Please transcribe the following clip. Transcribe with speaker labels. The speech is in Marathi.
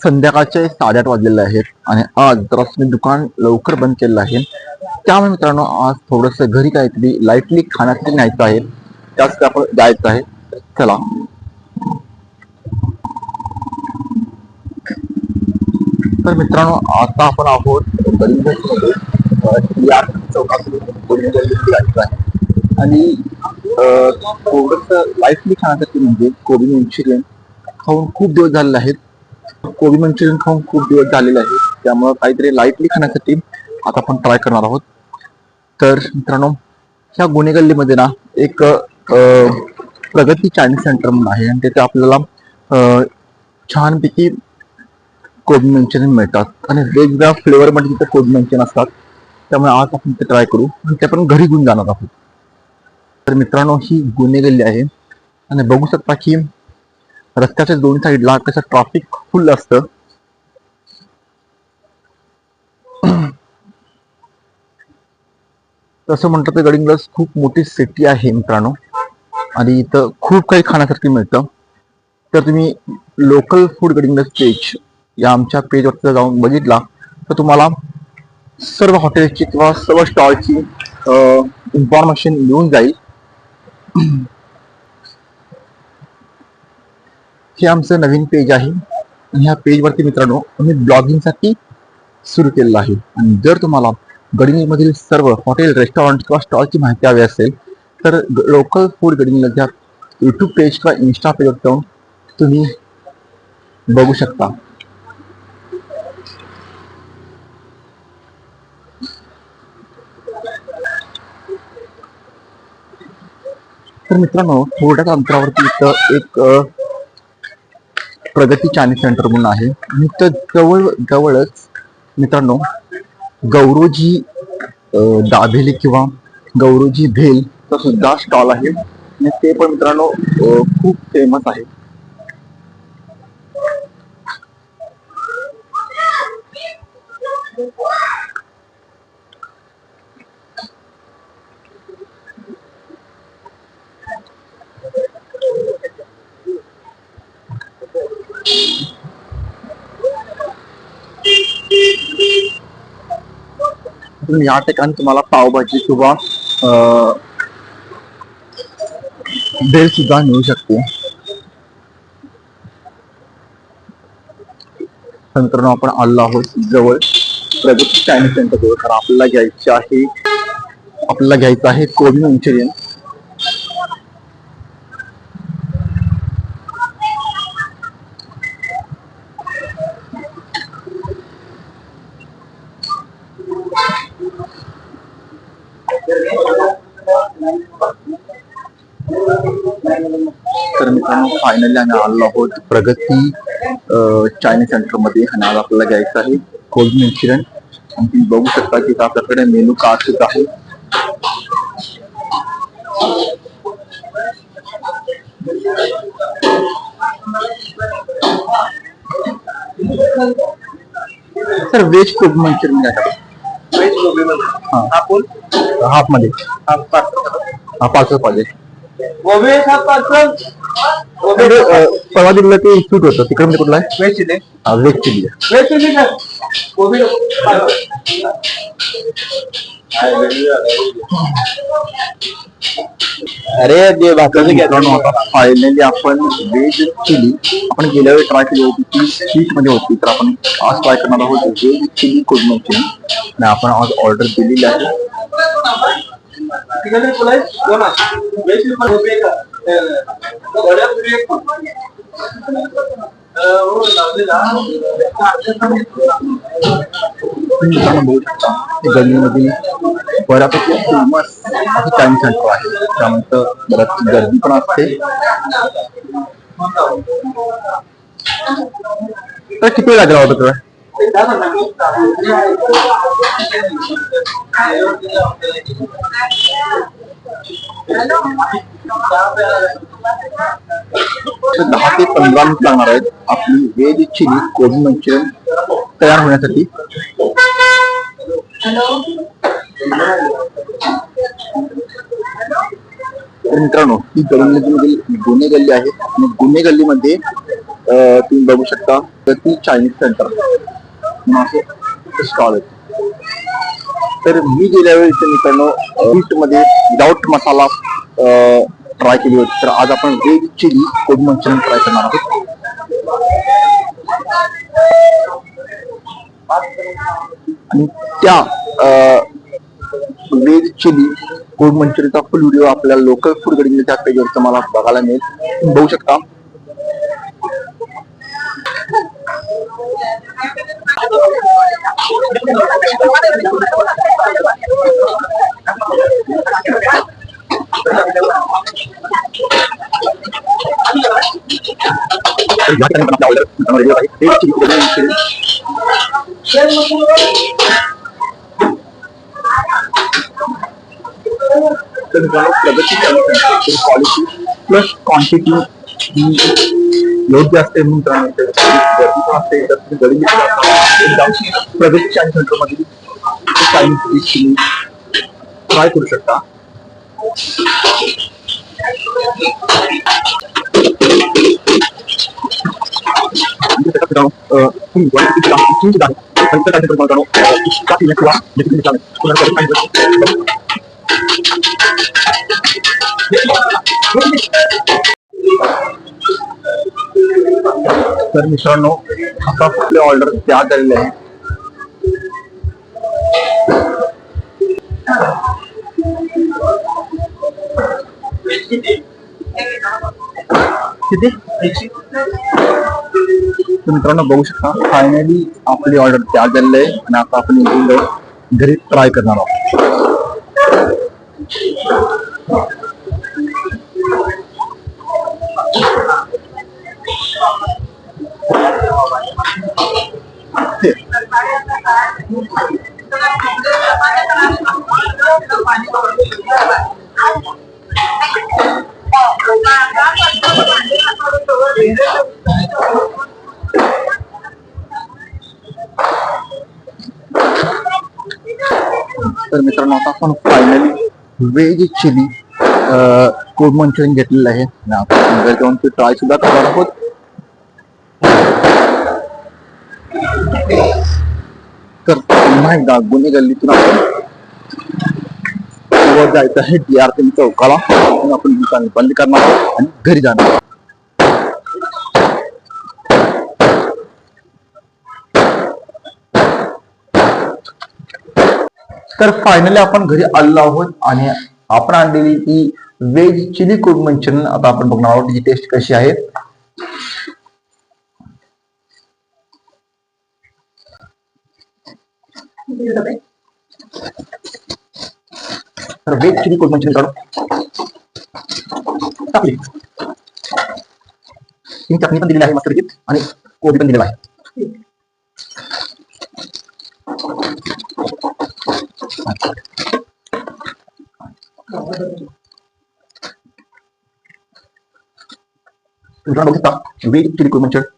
Speaker 1: संध्याकाळचे 8:30 वाजलेले आहेत आणि आज जरासं मी दुकान लवकर बंद केलेलं आहे. त्यामुळे मित्रांनो आज थोडंसं घरी काहीतरी लाईटली खाण्यासाठी न्यायचं आहे. त्यासाठी आपण जायचं आहे. चला. तर मित्रांनो आता आपण आहोत गडहिंग्लजमध्ये. या चौकातून गडहिंग्लजमध्ये जायचं आहे आणि थोडंसं लाईटली खाण्यासाठी म्हणजे कोबी मंचुरियन खाऊन खूप दिवस झालेले आहेत. कोबी मंचुरियन खाऊन खूप दिवस झालेले आहेत. त्यामुळे काहीतरी लाईटली खाण्यासाठी आता आपण ट्राय करणार आहोत. तर मित्रांनो ह्या गुन्हे गल्लीमध्ये ना एक प्रगती चायनीज सेंटर म्हणून आहे आणि तिथे आपल्याला छानपैकी कोबी मंचुरियन मिळतात आणि वेगवेगळ्या फ्लेवरमध्ये तिथे कोबी मंचुरियन असतात. त्यामुळे आज आपण ते ट्राय करू आणि ते आपण घरी घेऊन जाणार आहोत. तर मित्रांनो ही गुन्हे गल्ली आहे आणि बघू शकता की रस्त्याच्या दोन साईडला कसं ट्रॅफिक फुल असतं. तसं म्हटलं तर गडहिंग्लज खूप मोठी सिटी आहे मित्रांनो आणि इथं खूप काही खाण्यासारखं मिळतं. तर तुम्ही लोकल फूड गडहिंग्लज पेज या आमच्या पेजवरती जाऊन बघितला तर तुम्हाला सर्व हॉटेलची किंवा सर्व स्टॉलची इन्फॉर्मेशन मिळून जाईल. हे आमचं नवीन पेज आहे आणि ह्या पेजवरती मित्रांनो आम्ही ब्लॉगिंगसाठी सुरू केलेलं आहे आणि जर तुम्हाला गडहिंग्लजमधील सर्व हॉटेल रेस्टॉरंट किंवा स्टॉलची माहिती हवी असेल तर लोकल फूड गडहिंग्लज या यूट्यूब पेज किंवा इन्स्टा पेजवर जाऊन तुम्ही बघू शकता. तर मित्रांनो थोड्याच अंतरावरती इथं एक प्रगती चायनीज सेंटर म्हणून आहे आणि तर जवळच मित्रांनो गौरोजी दाबेली किंवा गौरोजी भेल चा सुद्धा स्टॉल आहे आणि ते पण मित्रांनो खूप फेमस आहे. या ठिकाणी तुम्हाला पावभाजी किंवा भेल सुद्धा मिळू शकते. मित्रांनो आपण आलो आहोत जवळ प्रगती चायनीज सेंटर जवळ कारण आपल्याला घ्यायचं आहे कोबी मंचुरियन. तर मित्रांनो फायनली आम्ही आलो आहोत प्रगती चायनीज सेंटर मध्ये आणि आज आपल्याला घ्यायचं आहे कोबी मंचुरियन आणि तुम्ही बघू शकता की आपल्याकडे मेनू कार्ड सुद्धा आहे. सर व्हेज कोबी मंचुरियन घ्या. व्हेज कोबी मंचुरियन हाफ मध्ये पार्सल पाहिजे. परवा दिवला ते इन्स्टिट्यूट होतं तिकडे म्हणजे कुठला आहे? Veg chilli. Veg chilli. Veg chilli कोबी अरे ते भाताचं घेतलं आता फायनली आपण व्हेज चिली आपण गेल्या वेळी ट्राय केली होती ती स्वीट मध्ये होती. तर आपण आज ट्राय करणार आहोत व्हेज चिली कोबी मंचुरियन आणि आपण आज ऑर्डर दिलेली आहे. गल्लीमध्ये बऱ्यापैकी फेमस असं चायनीज सेंटर आहे त्यामुळे बऱ्याच गर्दी पण असते. तर किती वेळ लागला होता तुला? तर 10 ते 15 मिनिट लागणार आहेत आपली व्हेज चिली कोबी मंचुरियन तयार होण्यासाठी. तर मित्रांनो ही गडहिंग्लजमधील गुन्हे गल्ली आहे आणि गुन्हे गल्लीमध्ये तुम्ही बघू शकता तर ती चायनीज सेंटर स्टॉल आहे. तर मी गेल्या वेळी इथे मित्रांनो ईस्ट मध्ये विदाउट मसाला ट्राय केली होती. तर आज आपण व्हेज चिली कोबी मंचुरियन ट्राय करणार आहोत. आणि त्या व्हेज चिली कोबी मंचुरियनचा फुल व्हिडिओ आपल्या लोकल फूड गडिंगच्या पेजवर तुम्हाला बघायला मिळेल. तुम्ही बघू शकता. या ठिकाणी आपण ऑर्डर रेडी आहे. व्हेज चिली कोबी मंचुरियन प्रगती क्वालिटी प्लस क्वांटिटी योग्य असते. मित्रांनो गर्दी पण असते. तर तुम्ही गडी प्रगती चायनीज सेंटर मध्ये चायनीज चिली ट्राय करू शकता. तर मित्रांनो आता आपले ऑर्डर त्या झालेले आहे. मित्रांनो बघू शकता फायनली आपली ऑर्डर तयार झालेली आहे आणि आता आपण घरी ट्राय करणार आहोत. तर मित्रांनो आता आपण फायनली व्हेज चिली कोबी मंचुरियन घेतलेलं आहे आणि आपण घरी जाऊन ते ट्राय सुद्धा करणार आहोत. तर पुन्हा एकदा गुन्हे गल्लीतून आपण वर जायचं आहे DRT चौकाला. आपण दुकान बंद करणार आहोत आणि घरी जाणार आहोत. तर फायनली आपण घरी आलेलो आहोत आणि आपण आणलेली ती व्हेज चिली कोबी मंचुरियन आता आपण बघणार आहोत ही टेस्ट कशी आहे. तर व्हेज चिली कोबी मंचुरियन काढू टाकली. ही चटणी पण दिलेली आहे मस्त आणि कोबी पण दिलेला आहे. मित्रांनो बघू शकता व्हेज चिली कोबी मंचुरियन